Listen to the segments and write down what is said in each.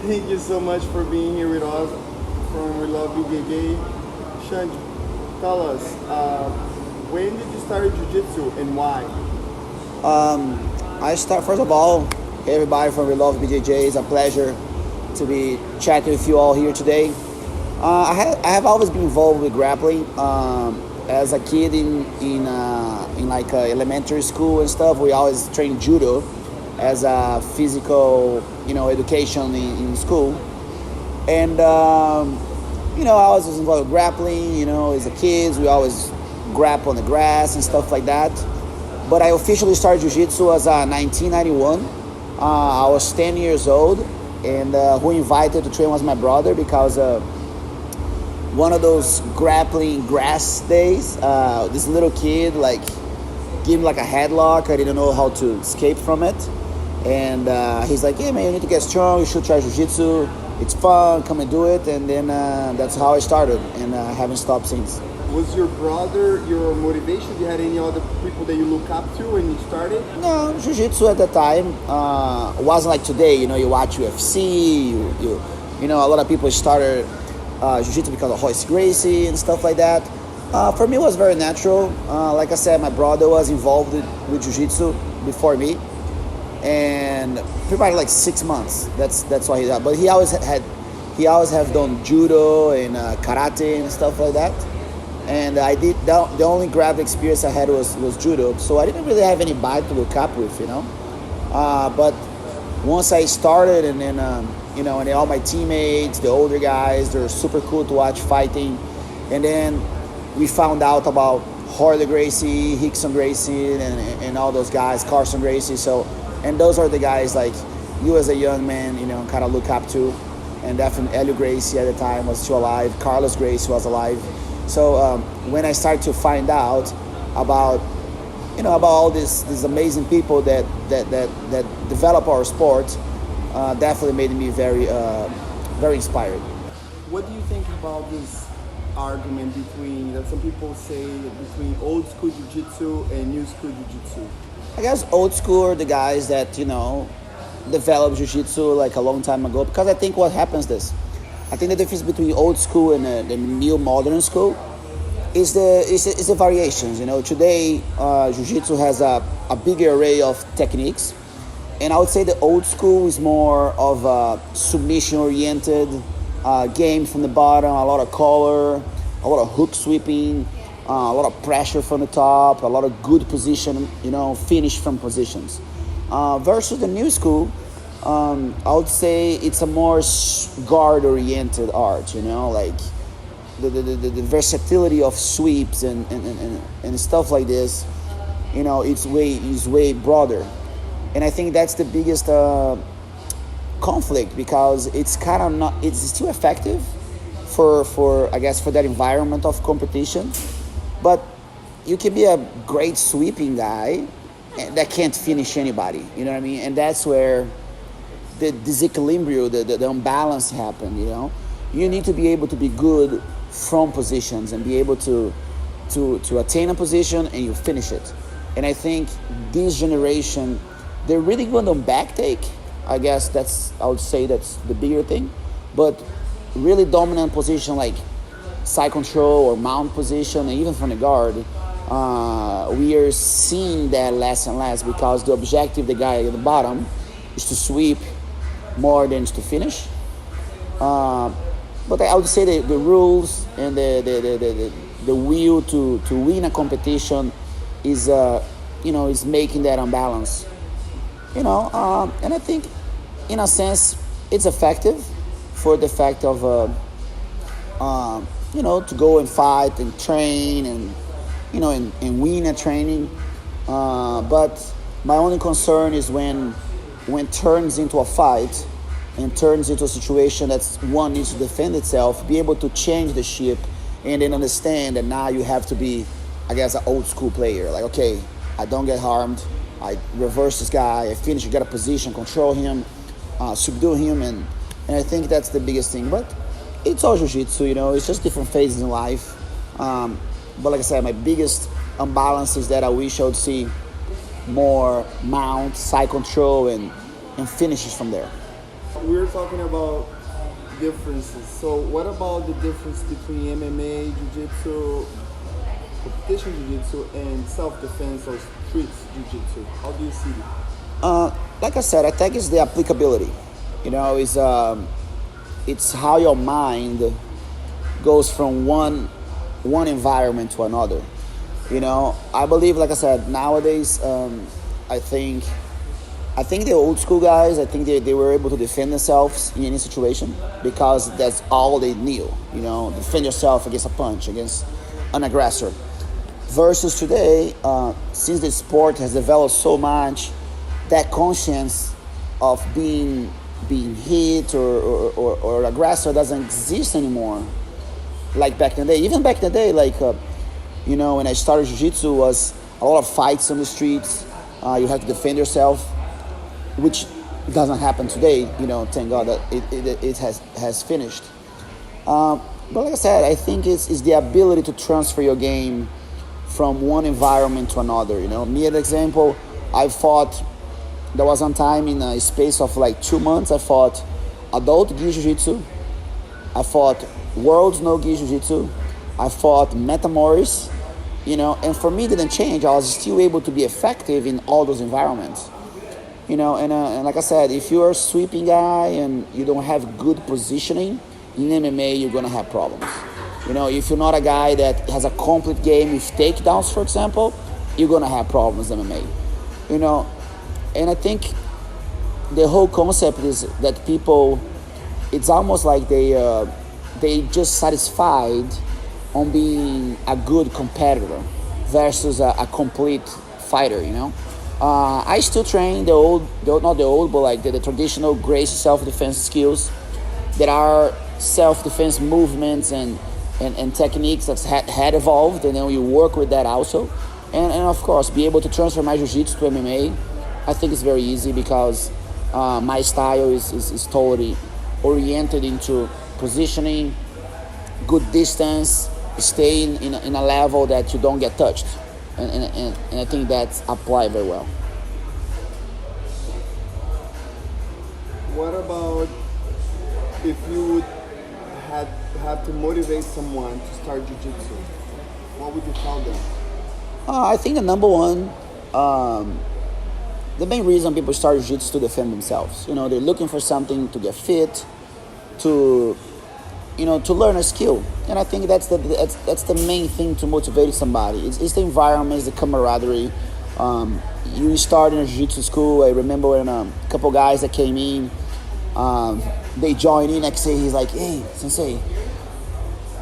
Thank you so much for being here with us from We Love BJJ. Xande, tell us, when did you start Jiu-Jitsu and why? First of all, hey everybody from We Love BJJ. It's a pleasure to be chatting with you all here today. I have always been involved with grappling. As a kid in elementary school and stuff, we always trained judo as a physical, education in school. And, I was involved with grappling, as a kid. We always grapple on the grass and stuff like that. But I officially started Jiu-Jitsu as 1991. I was 10 years old, and who invited to train was my brother because one of those grappling grass days, this little kid gave me a headlock. I didn't know how to escape from it. And he's like, hey man, you need to get strong, you should try Jiu-Jitsu, it's fun, come and do it. And then that's how I started, and I haven't stopped since. Was your brother your motivation? Did you have any other people that you look up to when you started? No, Jiu-Jitsu at the time wasn't like today. You watch UFC, a lot of people started Jiu-Jitsu because of Royler Gracie and stuff like that. For me, it was very natural. Like I said, my brother was involved with Jiu-Jitsu before me, and probably like 6 months. That's why he did. But he always have done judo and karate and stuff like that. And I did the only grappling experience I had was judo, so I didn't really have anybody to look up with, But once I started, and then and then all my teammates, the older guys, they're super cool to watch fighting. And then we found out about Royler Gracie, Rickson Gracie, and all those guys, Carson Gracie. And those are the guys like you as a young man, kind of look up to. And definitely Helio Gracie at the time was still alive. Carlos Gracie was alive. So when I started to find out about, about all these amazing people that develop our sport, definitely made me very inspired. What do you think about this argument that some people say between old school jiu-jitsu and new school jiu-jitsu? I guess old school are the guys that, developed jiu-jitsu like a long time ago, because I think what happens is, I think the difference between old school and the new modern school is the variations. Today jiu-jitsu has a bigger array of techniques, and I would say the old school is more of a submission-oriented game from the bottom, a lot of collar, a lot of hook sweeping, a lot of pressure from the top, a lot of good position, finish from positions. Versus the new school, I would say it's a more guard-oriented art, like the versatility of sweeps and stuff like this, it's way broader. And I think that's the biggest conflict, because it's kind of not, it's still effective for I guess for that environment of competition, but you can be a great sweeping guy that can't finish anybody, you know what I mean? And that's where the disequilibrium, the imbalance happen, You need to be able to be good from positions and be able to attain a position and you finish it. And I think this generation, they're really good on back take. I guess I would say that's the bigger thing. But really dominant position like side control or mount position, and even from the guard, we are seeing that less and less, because the objective, the guy at the bottom, is to sweep more than to finish. But I would say the rules and the will to win a competition is is making that unbalance. And I think in a sense it's effective for the fact of to go and fight and train and and win a training. But my only concern is when it turns into a fight and turns into a situation that's one needs to defend itself, be able to change the ship and then understand that now you have to be, I guess, an old school player. Like, okay, I don't get harmed, I reverse this guy, I finish, get a position, control him, subdue him, and I think that's the biggest thing. But it's all jiu-jitsu, it's just different phases in life. But like I said, my biggest imbalance is that I wish I would see more mount, side control, and finishes from there. We were talking about differences. So what about the difference between MMA, Jiu-Jitsu, competition Jiu-Jitsu, and self-defense or street Jiu-Jitsu? How do you see it? Like I said, I think it's the applicability. It's how your mind goes from one environment to another. I believe, like I said, nowadays, I think the old school guys, I think they were able to defend themselves in any situation because that's all they knew. Defend yourself against a punch, against an aggressor. Versus today, since the sport has developed so much, that conscience of being hit or aggressor doesn't exist anymore. Like back in the day, even back in the day, when I started Jiu-Jitsu, was a lot of fights on the streets. You have to defend yourself, which doesn't happen today. Thank God that it has finished. But like I said, I think it's the ability to transfer your game from one environment to another. Me, as an example, I fought. There was one time in a space of 2 months, I fought adult gi jiu-jitsu, I fought world's no gi jiu-jitsu, I fought metamoris, and for me it didn't change. I was still able to be effective in all those environments. And like I said, if you're a sweeping guy and you don't have good positioning, in MMA you're gonna have problems. If you're not a guy that has a complete game with takedowns, for example, you're gonna have problems in MMA. And I think the whole concept is that people, it's almost like they just satisfied on being a good competitor versus a complete fighter. I still train not the old, but the traditional Gracie self-defense skills. There are self-defense movements and techniques that had evolved, and then you work with that also. And of course, be able to transfer my jiu-jitsu to MMA, I think it's very easy because my style is totally oriented into positioning, good distance, staying in a level that you don't get touched. And I think that's applied very well. What about if you would have to motivate someone to start Jiu-Jitsu? What would you tell them? I think the number one, the main reason people start Jiu-Jitsu is to defend themselves. They're looking for something to get fit, to learn a skill. And I think that's the main thing to motivate somebody. It's the environment, it's the camaraderie. You start in a Jiu-Jitsu school. I remember when a couple guys that came in, they joined in. Next day, he's like, "Hey, Sensei,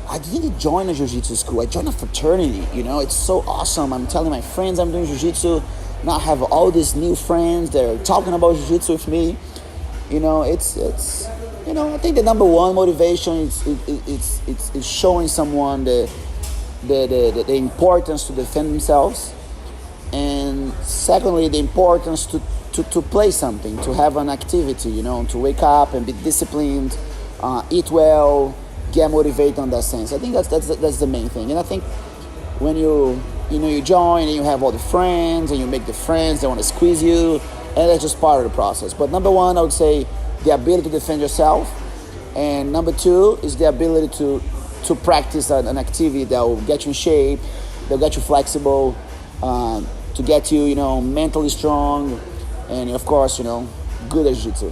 I didn't join a Jiu-Jitsu school. I joined a fraternity. It's so awesome. I'm telling my friends I'm doing Jiu-Jitsu. Now I have all these new friends. They're talking about Jiu-Jitsu with me. It's I think the number one motivation is showing someone the importance to defend themselves, and secondly, the importance to play something, to have an activity. To wake up and be disciplined, eat well, get motivated on that sense. I think that's the main thing. And I think when you join and you have all the friends and you make the friends, they want to squeeze you, and that's just part of the process. But number one, I would say the ability to defend yourself, and number two is the ability to practice an activity that will get you in shape, that will get you flexible, to get you mentally strong, and of course good at jiu-jitsu.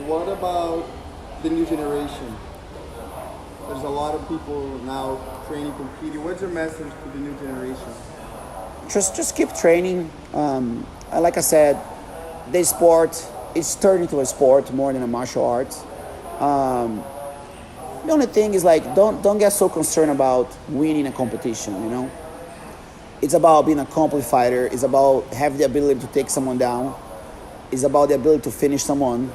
What about the new generation? There's a lot of people now training, competing. What's your message to the new generation? Just keep training. Like I said, the sport is turning to a sport more than a martial art. The only thing is don't get so concerned about winning a competition. It's about being a complete fighter. It's about having the ability to take someone down. It's about the ability to finish someone.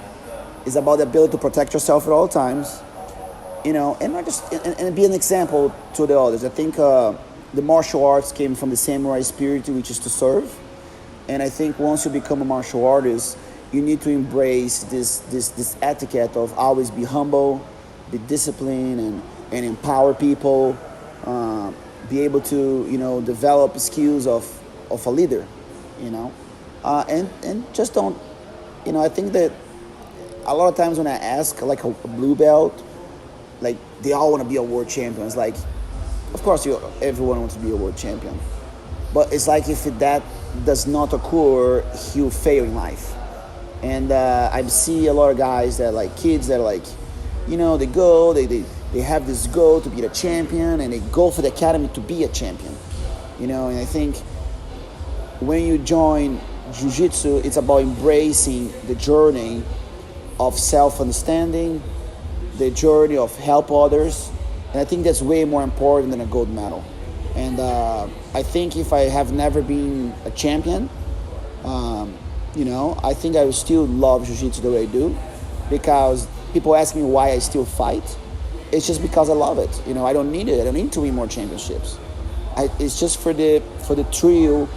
It's about the ability to protect yourself at all times. And not just and be an example to the others. I think the martial arts came from the samurai spirit, which is to serve. And I think once you become a martial artist, you need to embrace this etiquette of always be humble, be disciplined, and empower people. Be able to develop skills of a leader. And just don't. I think that a lot of times when I ask like a blue belt, like they all want to be a world champion. It's like, of course, everyone wants to be a world champion, but it's like if that does not occur, he'll fail in life. And I see a lot of guys that are like kids that are like, you know, they go, they have this goal to be a champion, and they go for the academy to be a champion, you know. And I think when you join Jiu-Jitsu, it's about embracing the journey of self-understanding, the journey of help others, and I think that's way more important than a gold medal. And I think if I have never been a champion, you know, I think I will still love Jiu-Jitsu the way I do, because people ask me why I still fight. It's just because I love it. You know, I don't need it. I don't need to win more championships. It's just for the thrill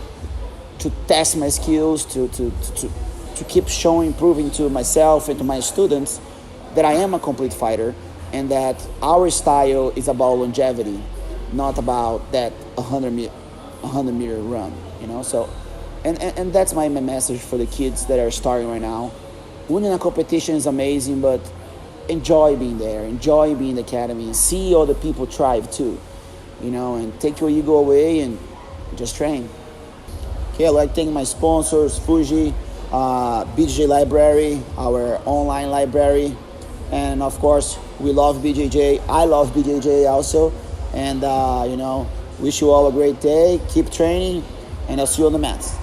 to test my skills, to keep showing, proving to myself and to my students that I am a complete fighter, and that our style is about longevity, not about that 100-meter run, you know. So, and that's my message for the kids that are starting right now. Winning a competition is amazing, but enjoy being there, enjoy being in the academy, and see other people thrive too, you know, and take your ego away and just train. Okay, I'd like to thank my sponsors, Fuji, BJJ Library, our online library, and of course, we love BJJ. I love BJJ also, and you know, wish you all a great day. Keep training, and I'll see you on the mats.